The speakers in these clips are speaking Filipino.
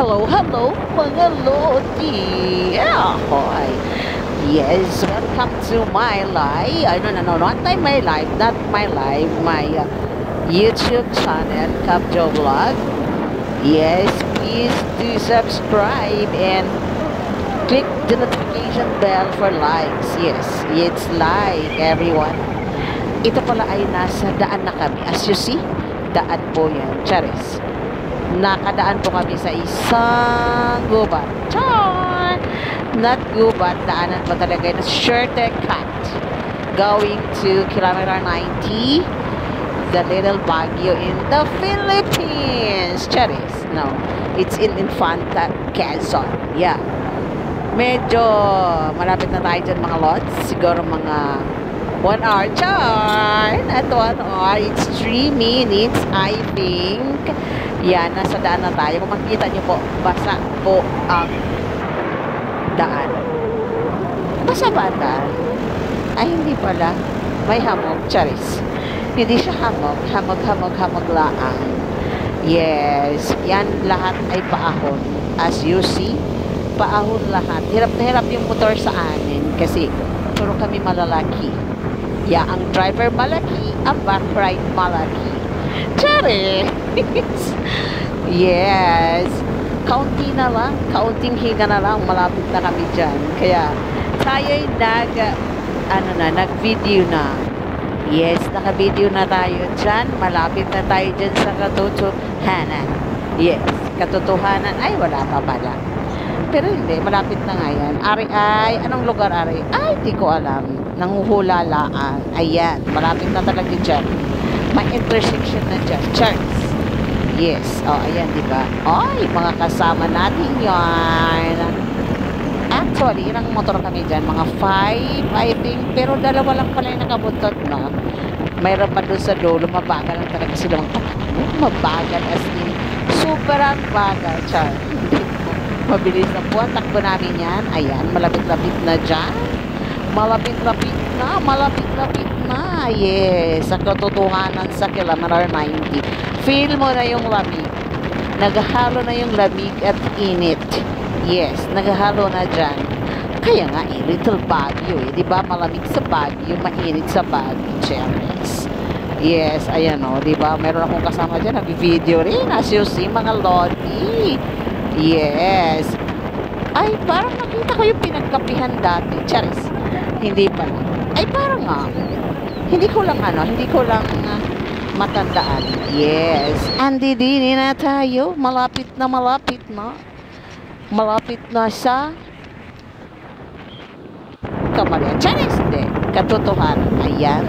hello, mga lodi. Ahoy. Yes, welcome to my live. No, not my live, not my live, my YouTube channel, Kapjo Vlog. Yes, please do subscribe and click the notification bell for likes. Yes, it's like everyone. Ito pala ay nasa daan na kami. As you see, daan po yan. Charis. Nakadaan po kami sa isang gubat. Char! Not gubat. Daanan po talaga na shortcut. Going to kilometer 90. The Little Baguio in the Philippines. Charis. No. It's in Infanta, Quezon. Yeah. Medyo malapit na tayo dyan mga lods. Siguro mga 1 hour. Char! At 1 hour. It's 3 minutes, I think. Yan, nasa daan na tayo. Kung makikita nyo po, basa po ang daan. Basa ba daan? Ay, hindi pala. May hamog. Charis. Hindi siya hamog. Hamog laang. Yes. Yan lahat ay paahon. As you see, paahon lahat. Hirap na hirap yung motor sa anin kasi puro kami malalaki. Yeah, ang driver malaki, ang back ride malaki. Charis! Yes. Kaunti na lang. Kaunting higa na lang. Malapit na kami dyan. Kaya, tayo'y nag-video na. Yes, naka-video na tayo dyan. Malapit na tayo dyan sa katotohanan. Yes, katotohanan. Ay, wala pa pala. Pero hindi, malapit na nga yan. Anong lugar, Ari? Ay, di ko alam. Nanguhulalaan. Ayan, malapit na talaga dyan. May intersection na dyan. Church. Yes. Oh, ayan, di ba? Ay, mga kasama natin yan. Actually, ilang motor kami dyan? Mga 5, I think. Pero dalawa lang pala yung nakabuntot, no? Mayroon pa doon sa dulo. Mabagal lang talaga sila. Mabagal as in. Super ang bagal. Char. Mabilis na po. Takbo namin yan. Ayan, malapit-lapit na dyan. Malapit-lapit na. Yes, sa katotohanan sa kilometer 90. Feel mo na yung lamig. Naghahalo na yung lamig at init. Yes, naghahalo na dyan. Kaya nga, Little Baguio eh. Diba, malamig sa Baguio, mainit sa Baguio. Cheers. Yes, ayan o. Diba, meron akong kasama dyan. Nag-video rin. As you see, mga lodi. Yes. Ay, parang nakita ko yung pinagkapihan dati. Charis. Hindi pa. Ay, parang nga. Hindi ko lang matandaan. Yes. Andidini na tayo. Malapit na. Malapit na sa Kamarian. Charis, hindi. Katotohanan. Ayan.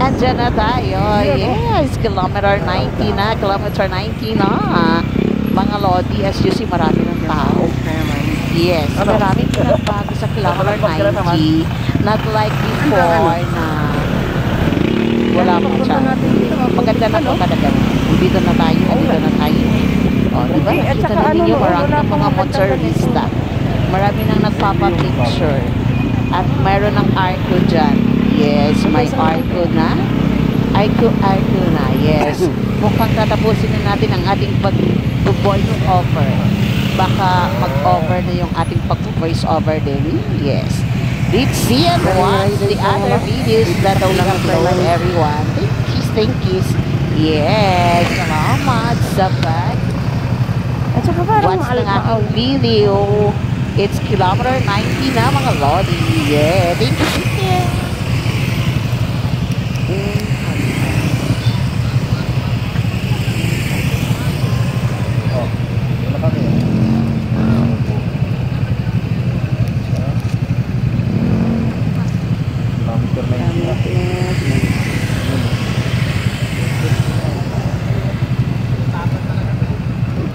Andyan na tayo. Yes. Kilometer 90 na. Mga lodi, as you see, marami ng tao. Yes, maraming pinagbago sa kilometer 90. Not like before na wala pa siya. Maganda na po talaga. Dito na tayo. O, diba? Nakita na ninyo marami ng mga motorista. Marami nang nagpapapicture. At mayroon ng arco dyan. Yes, may arco na. Arco na. Yes. Mukhang tatapusin na natin ang ating pag-voice over. Baka mag-over na yung ating pag-voice over din. Yes. Let's see and watch the other videos that will upload everyone. Thank you. Yes. Salamat sa watch ng ating video. It's kilometer 90 na mga lodi. Yeah. Thank you.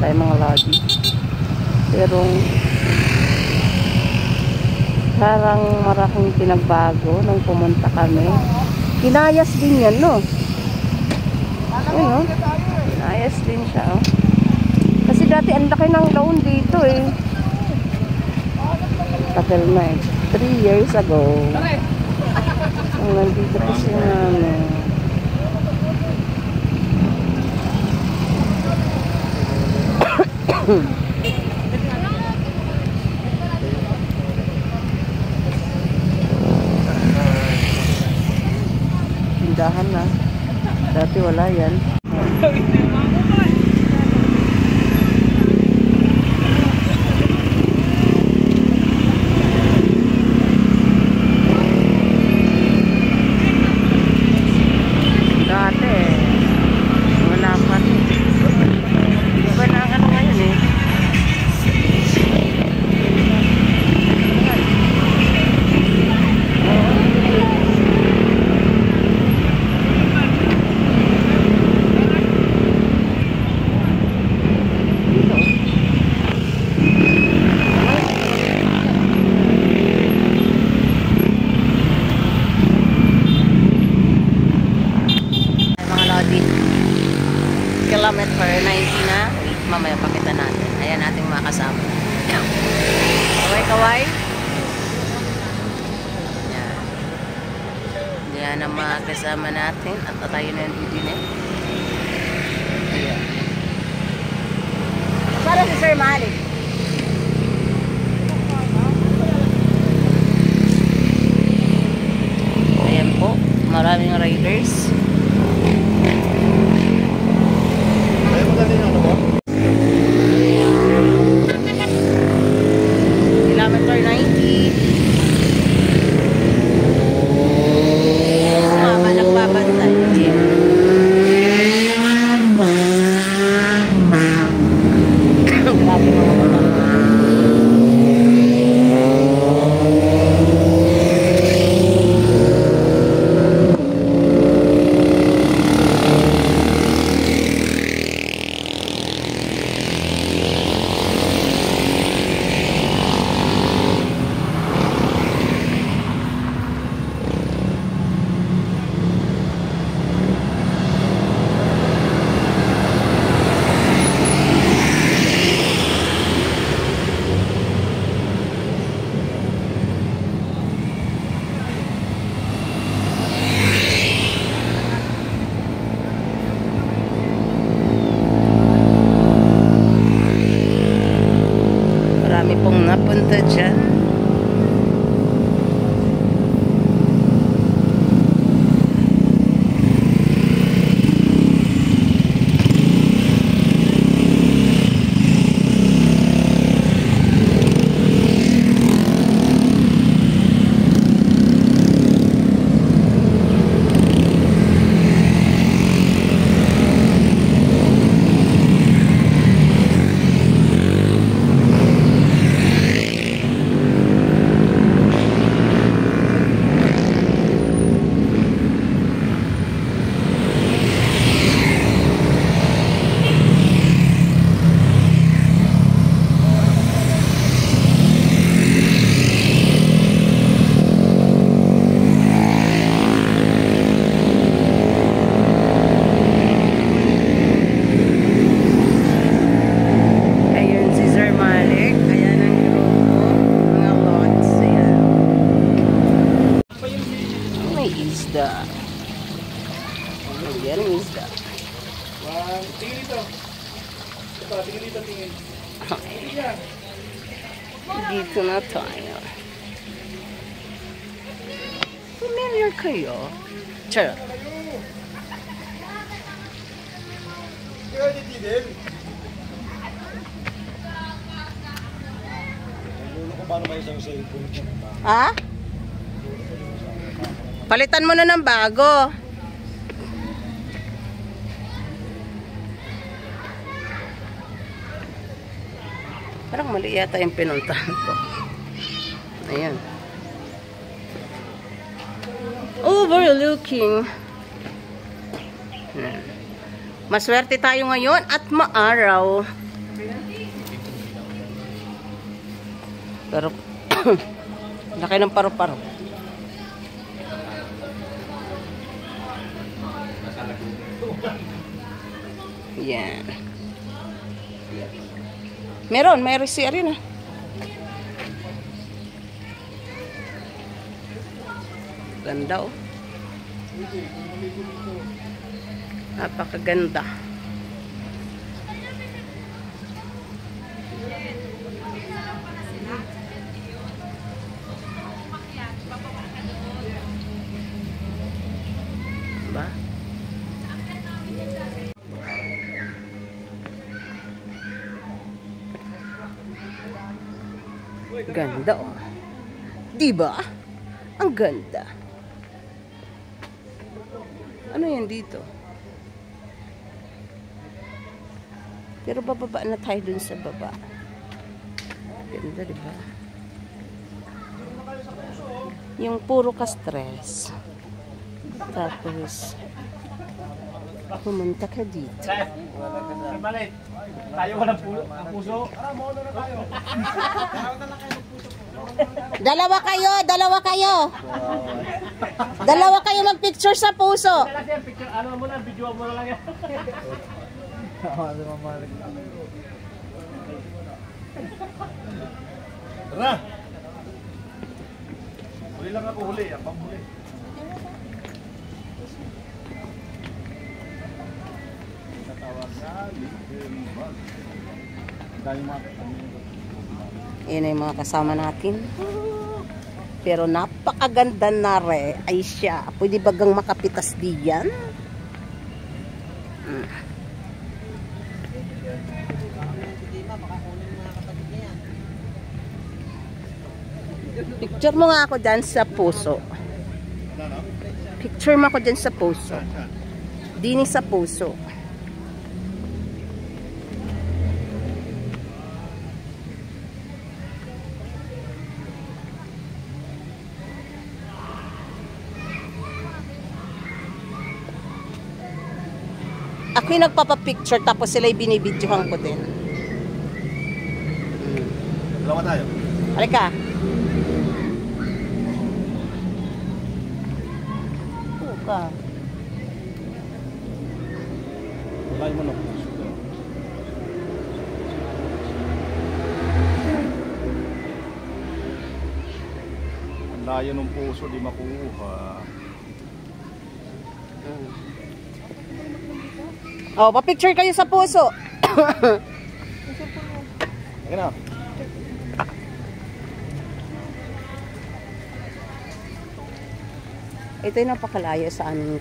Tayo mga lodi. Pero parang maraming pinagbago nung pumunta kami. Kinayas din yan, no? Ayun, no? Kinayas din siya, oh. Kasi dati ang laki ng laon dito, eh. Tagal na, eh. 3 years ago. Nandito pa siya namin. tindahan na. Dati wala yan. Dati wala pa. Iba na ang ano ngayon eh. Kilometer 90 na. Wait, mamaya pakita natin. Ayan ating mga kasama. Kaway-kaway. Yan. Yan ang mga kasama natin. At tayo na yung video na. Ayan. Para si Sir Malik. Ayan po. Maraming riders. Kilometer 90. Mama nagbabantay. Grabe mga motor. Marami pong napunta dyan. Isda. Yan ang isda. Tingin dito. Tingin dito, tingin. Dito na tayo. Familiar kayo? Charot. Kaya dito din. Lulo ko paano may isang cellphone. Ha? Palitan mo na ng bago. Parang mali yata yung pinuntahan ko. Ayan. Overlooking. Maswerte tayo ngayon at maaraw. Pero laki ng paru-paro. Yan. Meron, may RCR rin ah. Ganda oh. Napakaganda. Ganda oh. Diba? Ang ganda. Ano yan dito? Pero bababa na tayo dun sa baba. Ganda, diba? Yung puro ka-stress. Tapos, pumunta ka dito. Malit. Tayo ko ng puso. Dalawa kayo, dalawa kayo. Dalawa kayo mag-picture sa puso. Ano mo lang, video mo lang yan. Tara! Huli lang ako, huli. Ang panghuli. Yan ay mga kasama natin. Pero napakaganda na re ay siya. Pwede bagang makapitas diyan? Picture mo nga ako dyan sa puso. Picture mo ako dyan sa puso. Dini sa puso. Ako yung nagpapapicture tapos sila'y binibidyohan ko din. Dalawa tayo. Halika. Ka. Layo mo na. Ang layo ng puso, di makuha. Oh, pa-picture kayo sa puso. Sige na. Ito yung napakalayo sa aming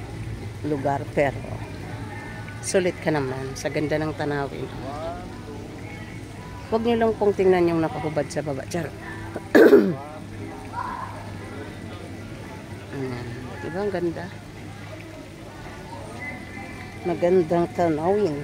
lugar, pero sulit ka naman sa ganda ng tanawin. Huwag niyo lang pong tingnan yung nakahubad sa baba. Char. Diba ang ganda? Magandang tanawin.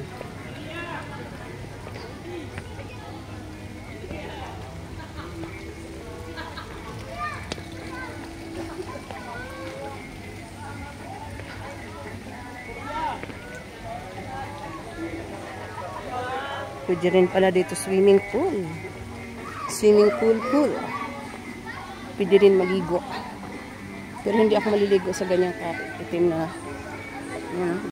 Pwede rin pala dito swimming pool. Swimming pool. Pwede rin maligo. Pero hindi ako maliligo sa ganyang itim na yan.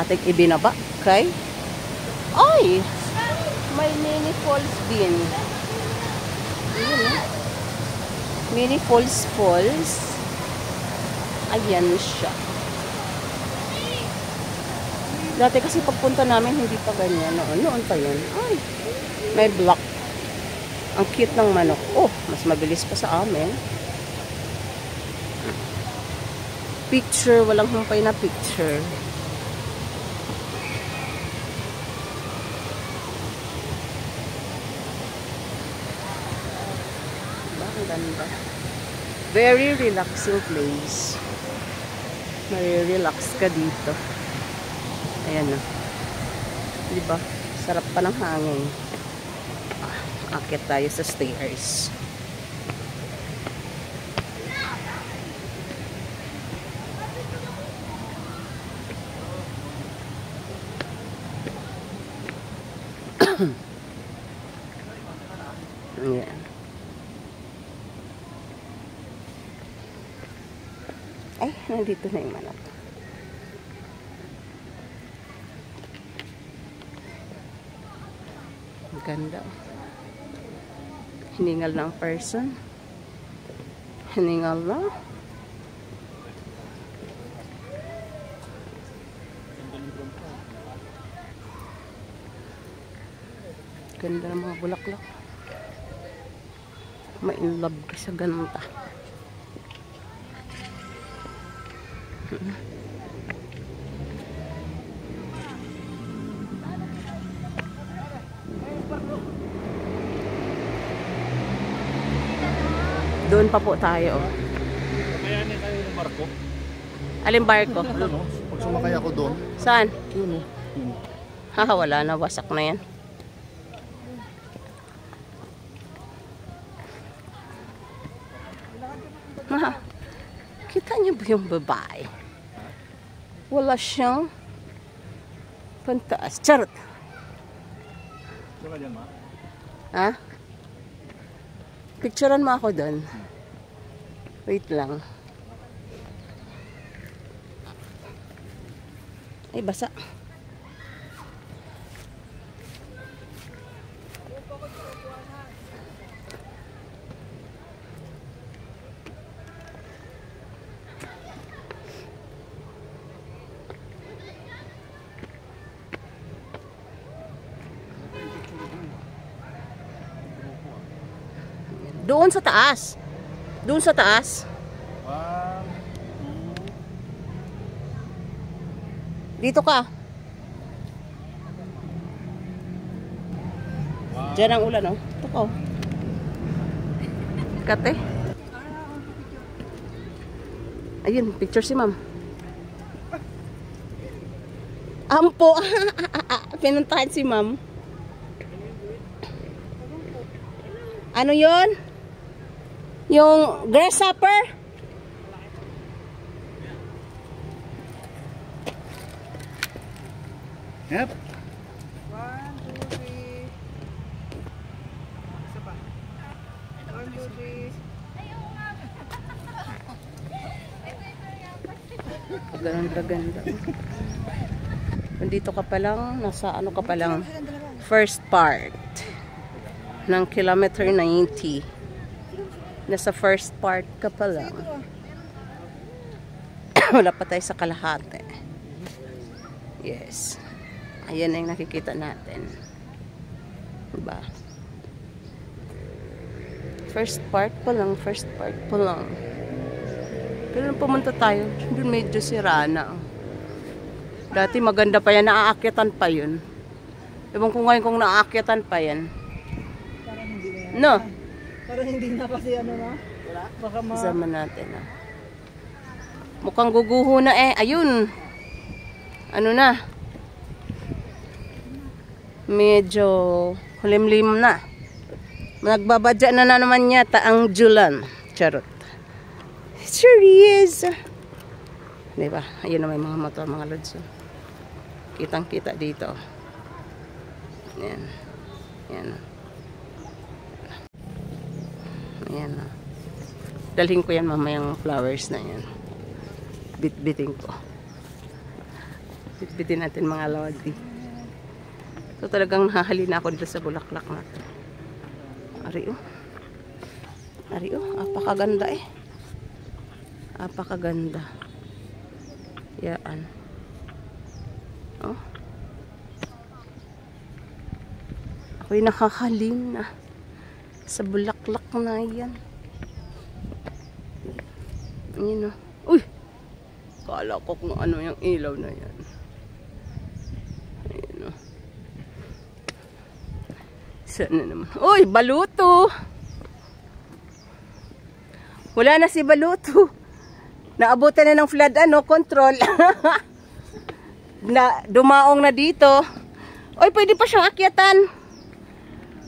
Ating ibinaba kay ay may mini falls din. Ayan, mini falls. Ayan siya. Dati kasi pagpunta namin hindi pa ganyan. Noon pa yun. Ay, may block. Ang cute ng manok. Oh, mas mabilis pa sa amin. Picture, walang humpay na picture. Ang ganda. Very relaxing place. Mare-relax ka dito. Ayan na. Diba? Sarap pa ng hangin. Akit tayo sa stairs. Ayan. Ay, nandito na yung manok. Ganda. Hiningal ng person. Hiningal na. Ganda ng mga bulaklak. Ma-inlove ka sa ganda. Doon pa po tayo. Kakayanin kayo ng barko? Alin barko? Ano? Pag sumakay ako doon. Saan? Yun o. Haha, wala na. Wasak na yan. Haha. Kita niyo ba yung babae? Wala siyang pantaas. Charot! Diba dyan, ma? Ha? Picturean mo ako doon. Wait lang. Ay, basa. Doon sa taas. Doon sa taas. 1, 2. Dito ka. Diyan ang ulan, oh. Ito ko. Kate. Ayun, picture si ma'am. Ampo. Pinuntahan si ma'am. Ano yon? Yung grasshopper? Yep. 1, 2, 3. Isa pa. 1, 2, 3. Ganda, ganda. Nandito ka pa lang, nasa ano ka pa lang, first part ng kilometer 90. Nasa first part ka pa lang. Wala pa tayo sa kalahati. Yes. Ayan na yung nakikita natin. Diba? First part pa lang, first part pa lang. Pero nung pumunta tayo, doon medyo sira na. Dati maganda pa yan, naaakyatan pa yun. Ewan ko ngayon kung naaakyatan pa yan. Parang hindi na yan. No? Parang hindi na kasi ano na. Wala. Baka Kasama natin. Mukhang guguho na eh. Ayun. Ano na? Medyo hulimlim na. Nagbabadya na naman yata ang Julan. Charot. Sure is. Diba? Ayun na may mga motor, mga lods. Kitang kita dito. Yan. Yan. Ayan na. Dalhin ko yan mamayang flowers na yan. Bit-biting ko. Bit-bitin natin mga lodi. So talagang nahahalina ako dito sa bulaklak na ito. Ari oh. Ari oh. Apakaganda eh. Apakaganda. Yan. Oh. Ako'y nakahalina sa bulaklak na yan. Yun o. Uy! Kala ko kung ano yung ilaw na yan. Ayun o. Saan na naman? Uy! Baluto! Wala na si Baluto. Naabutan na ng flood control. Dumaong na dito. Uy! Pwede pa siyang akyatan.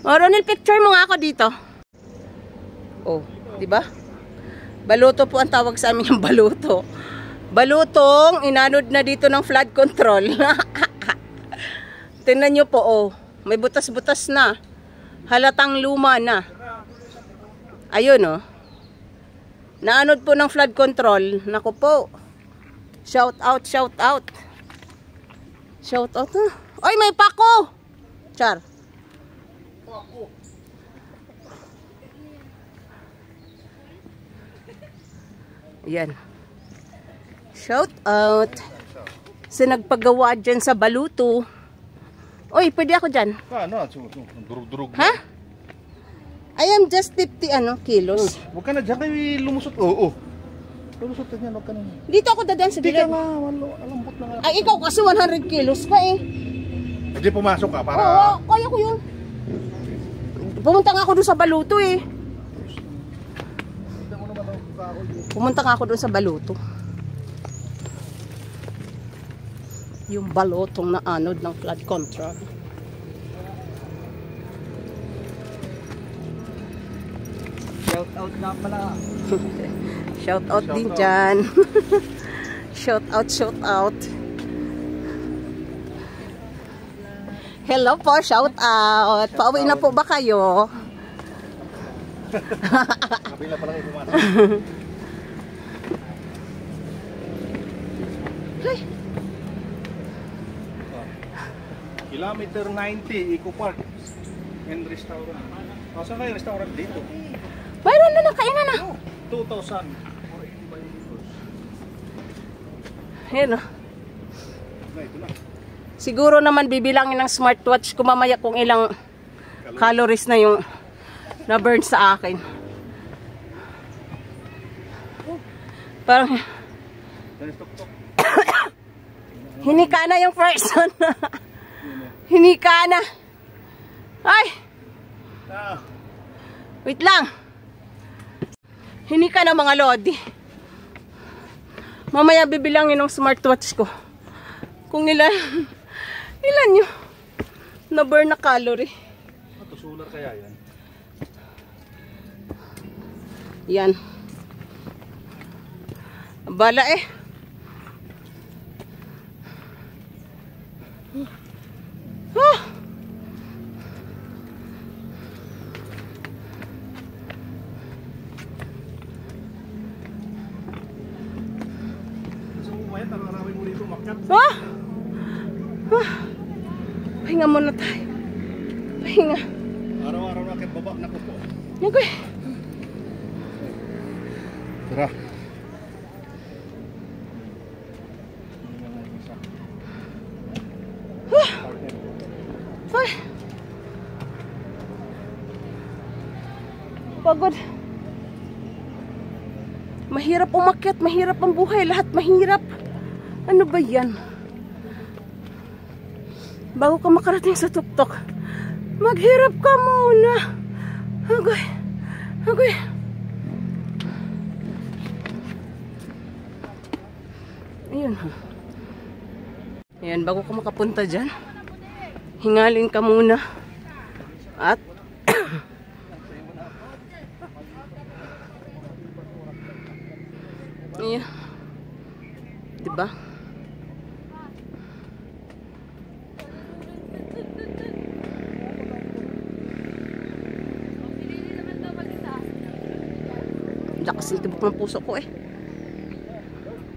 O, Ronel, picture mo nga ako dito. Oh, di ba? Baluto po ang tawag sa amin yung baluto. Balutong inanod na dito ng flood control. Tingnan nyo po, oh. May butas-butas na. Halatang luma na. Ayun, oh. Naanod po ng flood control. Naku po. Shout out, shout out. Shout out, ha? Oy, may pako! Char. Ayan. Shout out sa nagpagawa dyan sa Baluto. Oy, pwede ako dyan. Ano? Durug-durug. Ha? I am just 50 kilos. Huwag ka na dyan kayo lumusot. Oo. Lumusot ka dyan, huwag ka na. Dito ako dadaan sa Hindi ka gilid. nga, alambot na nga. Ay, ikaw kasi 100 kilos ka eh. Hindi pumasok ka para... Oo, kaya ko yun. Pumunta nga ako doon sa Baluto eh. Pumunta nga ako doon sa Baluto. Yung balotong na anod ng flood control. Shout out na pala. Shout out din dyan. Shout out. Hello po, shout out. Pauwi na po ba kayo? Kabila pa lang yung pumasok. Kilometer 90, Eco Park and restaurant. Saan kayo restaurant dito? Mayroon na nakainan na. 2,000. Ayan o. Ito na. Siguro naman bibilangin ng smartwatch ko mamaya kung ilang calories na yung na-burn sa akin. Parang hinika na yung person. Hinika na. Ay! Wait lang. Hinika na mga lodi. Mamaya bibilangin ng smartwatch ko kung ilan yung na-burn na calorie. Ito solar kaya yan? Yan. Bala eh. Ah! So, umaya, talarawin mo dito makat. Ah! Ah! Pahinga muna tayo. Pahinga. Araw-araw na kahit baba na ko po. Okay. Tara. Ay. Pagod. Mahirap umakyat, mahirap ang buhay, lahat mahirap. Ano ba yan? Bago ka makarating sa tuktok, maghirap ka muna. Agoy. Agoy. Ayun. Ayan, bago ka makapunta dyan, hingalin ka muna. At ayan. Diba? Lakas yung tibok ng puso ko eh.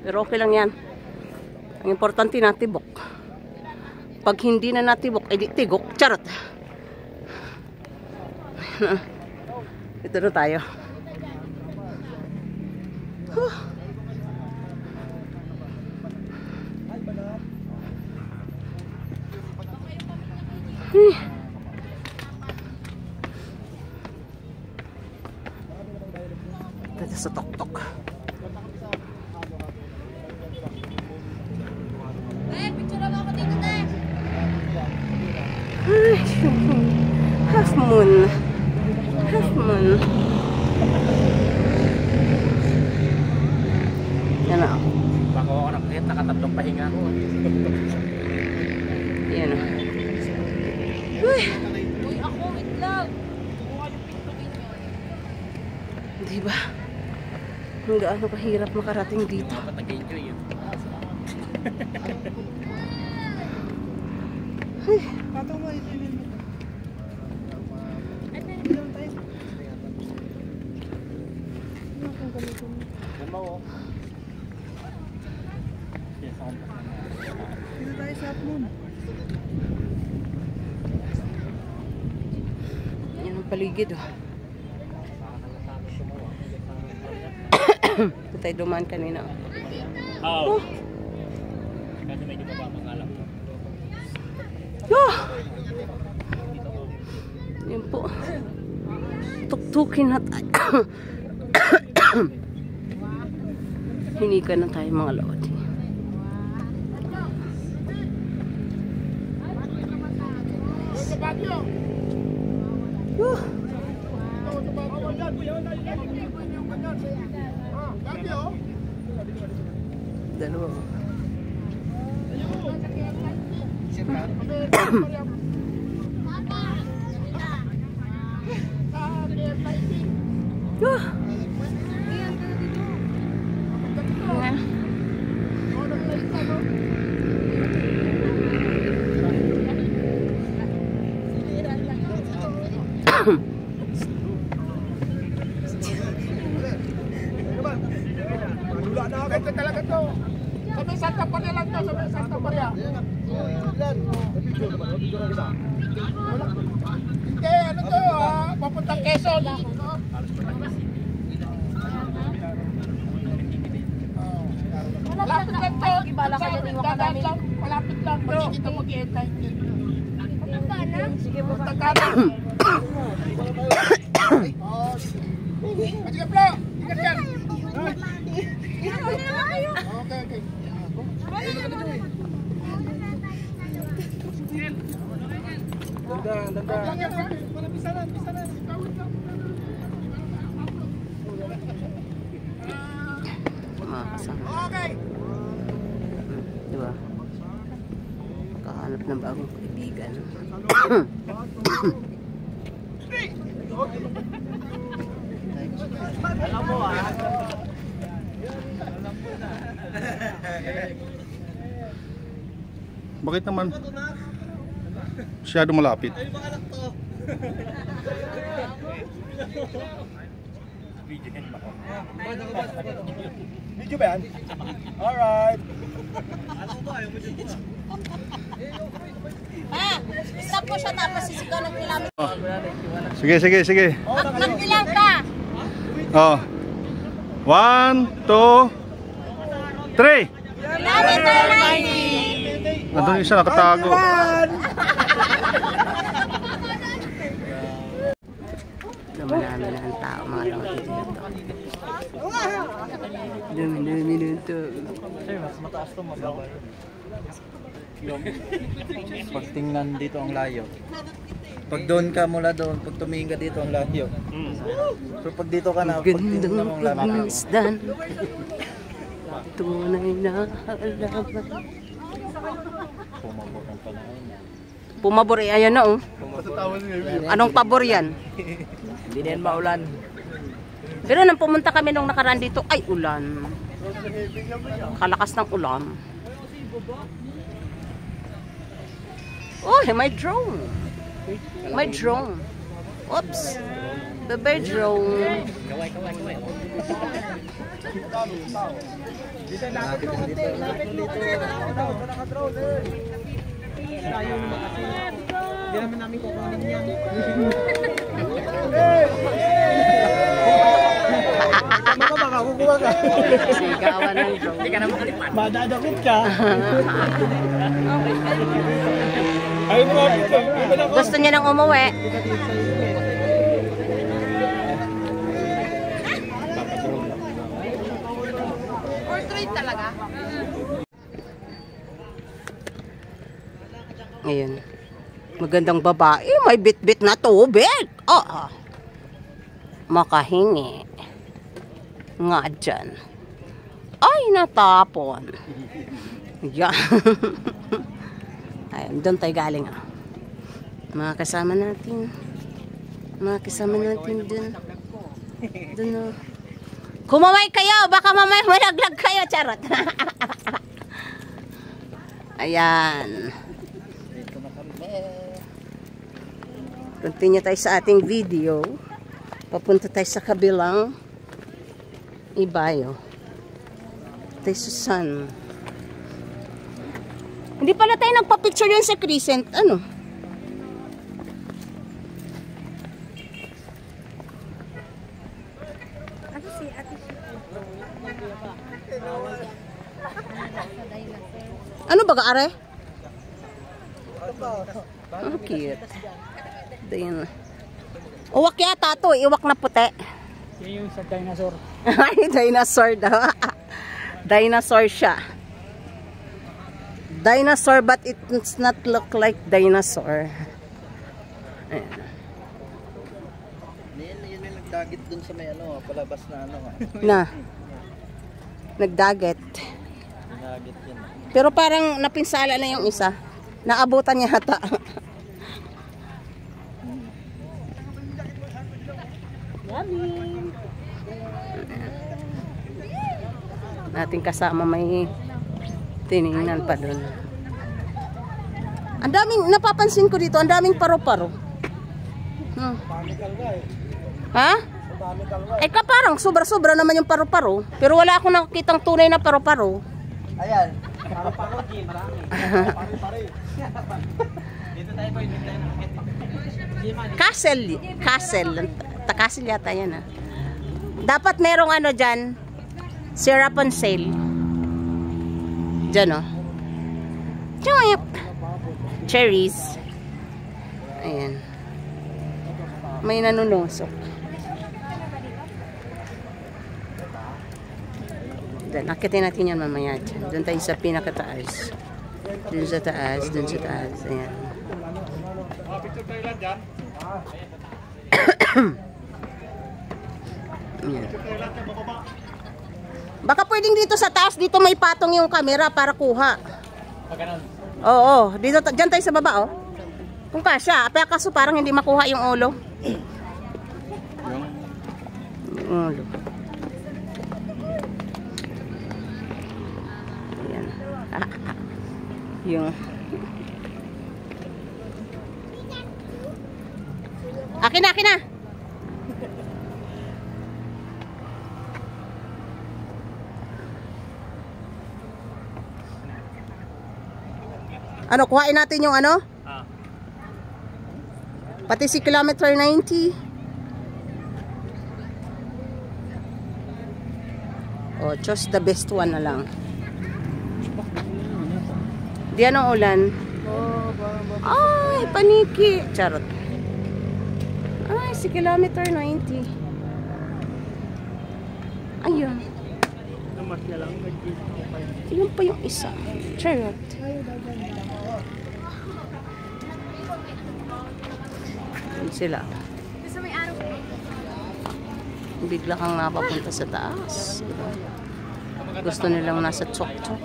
Pero okay lang yan. Ang importante natibok. Pag hindi na natibok, edi tigok. Charot. Ito na tayo. Dito sa tok-tok. Ay, half moon. Half moon. Yan na. Baka ako nakatatlong pahinga ko. Yan na. Uy! Uy, ako, itlog. Diba? Ang gaano kahirap makarating dito. Ay, Patong mo ito yun. Ilan tayo? Ano kung gamitin mo? Dito tayo sa Moon. paligid. Oh. Ito tayo dumaan kanina. Oh. Kasi medyo baba mangalap. Oh. Yan po. Tuktukin na tayo. Hinika na tayo mga lodi. Dalawa. Ito talaga to. Sabi Santa Maria lang to, sabi Santa Maria. Hindi, ano to, papuntang Quezon. Malapit lang to. Malapit lang to. Dito mag-i-entay. Sige po, tagkanan. Sige po, ingat yan. Okay. Dandan. Pisanan. Okay. Diba? Kahanap ng bagong kaibigan. Alam mo bakit naman masyado malapit? Video ba yan? Alright. Stop mo siya tapos sisigaw ng kilometer. Sige. Magbilang ka! Oh. 1, 2, 3. Kilometer 90! Nandun isa nakatago. Naman namin ang tao mga lodi dito. Dumi dito. Sir, mas mataas to, mababa. Pag tingnan dito ang layo. Pag doon ka mula doon, pag tumingin ka dito ang layo. So pag dito ka na, pag tingnan mo ang layo. Pagmasdan. Tunay na halaman. Pumabor eh, ayan na oh. Anong pabor yan? Hindi na yan maulan. Pero nang pumunta kami nung nakaraan dito, ay ulan. Kalakas ng ulan. Oh, may drone. May drone. Oops. Bebe drone. Hindi naman namin kukunin yan. Baka kukuha ka. Sigawan ng drone. Hindi ka na makalipad. Madadakot ka. Gusto niya nang umuwi. Portrait talaga? Ngayon. Magandang babae. May bit-bit na tubig. Oh. Makahingi. Nga dyan. Ay, natapon. Yan. Ayun, doon tayo galing ah. Mga kasama natin. Doon. Doon oh. Kumamay kayo, baka mamaya malaglag kayo, charot. Ayan. Continue tayo sa ating video. Papunta tayo sa kabilang ibayo. Tayo sa sun. Hindi pala tayo nagpa-picture yun sa Crescent. Ano? Ano ba are? Oh, cute. Dayan. Uwak yata to, iwak na puti. Yan yung sa dinosaur. Ay, dinosaur daw. Dinosaur siya. Dinosaur, but it does not look like dinosaur. Ayan. Yun yung nagdagit dun sa may ano, palabas na ano. Na. Nagdagat. Nagdagit yun. Pero parang napinsala na yung isa. Naabutan niya hata. Nating kasama may tiningnan pa doon. Ang daming, napapansin ko dito, ang daming paro-paro. Ha? Ay ka parang sobra-sobra naman yung paro-paro. Pero wala akong nakikitang tunay na paro-paro. Ayan. Castle. Castle yata yan ah. Dapat merong ano dyan, syrup on sale. Dyan o. Oh. Cherries. Ayan. May nanunusok. Dyan, akitin natin yan mamaya dyan. Doon tayo sa pinakataas. Doon sa taas, doon sa taas. Ayan. Ayan. Baka pwedeng dito sa taas, dito may patong yung camera para kuha. Oo, dito, dyan tayo sa baba, oh. Kung kasya, pero kaso parang hindi makuha yung ulo. Yung ulo. Ayan. Yung... Akin na, akin na! Ano, kuhain natin yung ano? Pati si kilometer 90. Oh, choose the best one na lang. Di anong ulan? Ay, paniki. Charot. Ay, si kilometer 90. Ayun. Ilan pa yung isa? Charot. Sila. Bigla kang napapunta sa taas. Diba? Gusto nilang nasa tsok-tsok.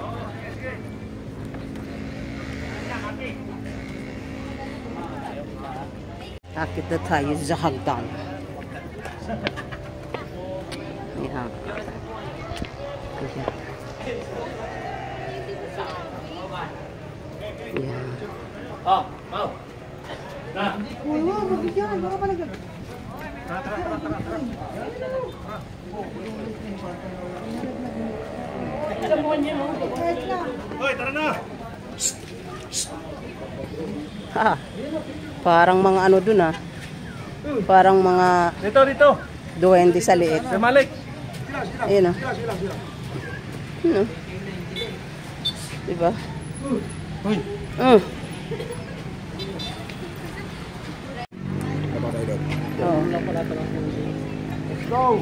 Akit na tayo sa hagdan. Yan. Yan. Oh, mau. Nah. Hoy, tara na. Ha. Parang mga ano dun ah. Parang mga Dito. duwende sa liit. Malik. Ayun ah. Ano? Diba? Hoy. Oh. Let's go.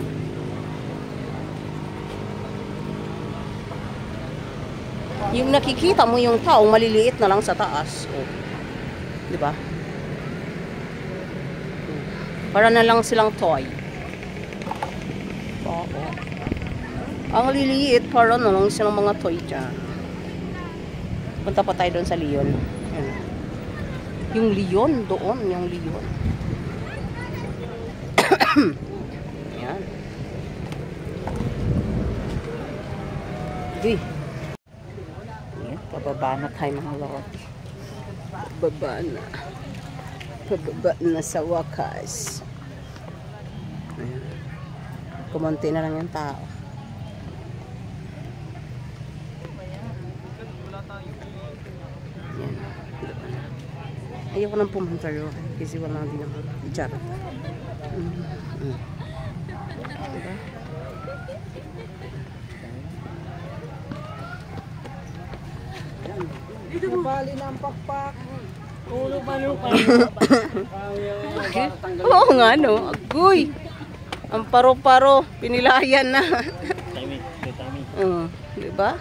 Yung nakikita mo yung taong maliliit na lang sa taas. Oh. 'Di ba? Para na lang silang toy. Oo. Ang liliit, para na lang silang mga toy dyan. Punta pa tayo doon sa Leon. Ayan. Yung Leon doon, yung Leon. Ayan. Di. Ayan, pababa na tayo mga lord. Pababa na. Pababa na sa wakas. Ayan. Kumunti na lang yung tao. Ayan. Ayoko nang pumunta yun kasi wala din ako. Diyan. Diba? bali ng pakpak. Ulo pa lupa. Oo nga, no? Agoy! Ang paro-paro, pinilayan na. Diba?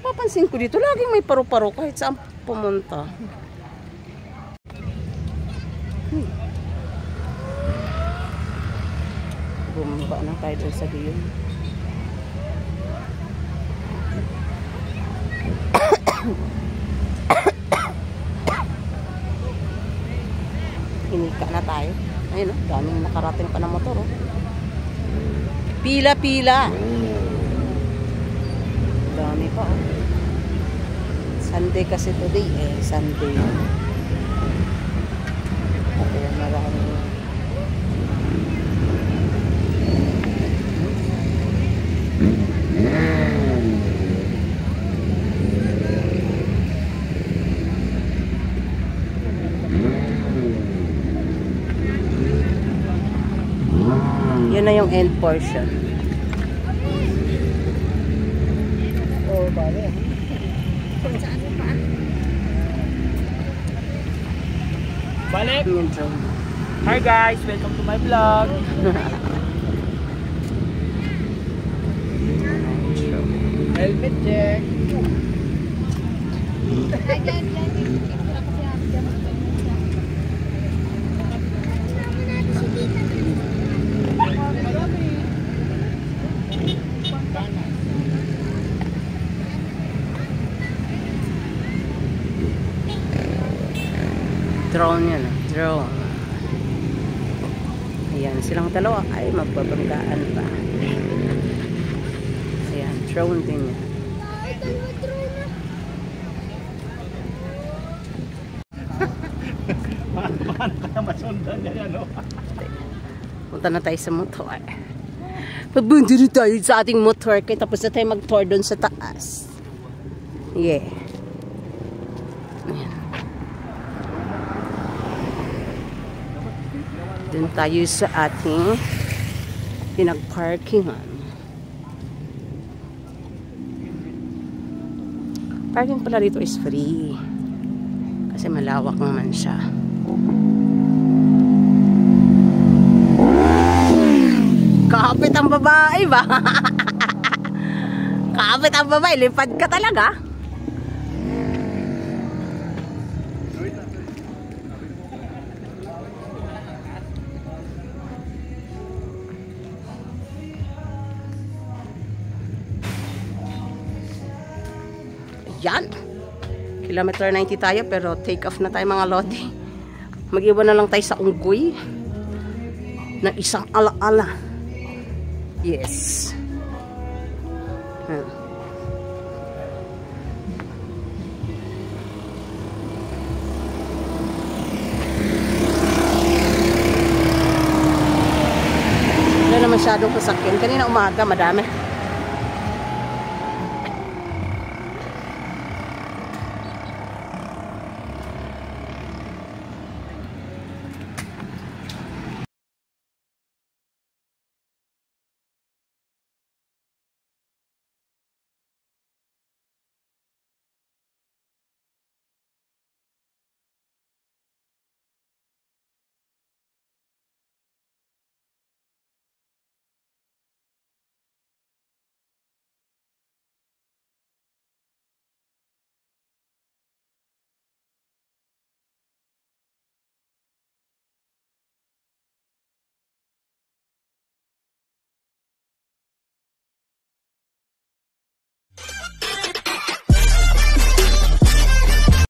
Papansin ko dito, laging may paro-paro kahit saan pumunta. Bumaba na tayo doon sa diyon. Inika na tayo. Ayun, daming nakarating pa ng motor. Oh. Pila-pila. Dami pa. Oh. Sunday kasi today. Sunday. Kaya marami. Yun na yung end portion. Oh, bale. Saan mo pa? Balik! Yung drone. Hi guys! Welcome to my vlog! Helmet check! Drone yan. Drone. Ayan, silang dalawa ay magbabanggaan pa. Ayan, drone din yan. Paano kaya masundan niya yan, no? Punta na tayo sa motor. Pabundi na tayo sa ating motor. Kaya tapos na tayo mag-tour doon sa taas. Yeah. Ayan. Doon tayo sa ating pinag-parkingan. Parking pala dito is free. Kasi malawak naman siya. Kapit ang babae ba? Kapit ang babae. Lipad ka talaga. Yan. Kilometer 90 tayo pero take off na tayo mga lodi. Mag-iwan na lang tayo sa unggoy ng isang ala-ala. Yes. Wala na masyadong sasakyan. Kanina umaga madami.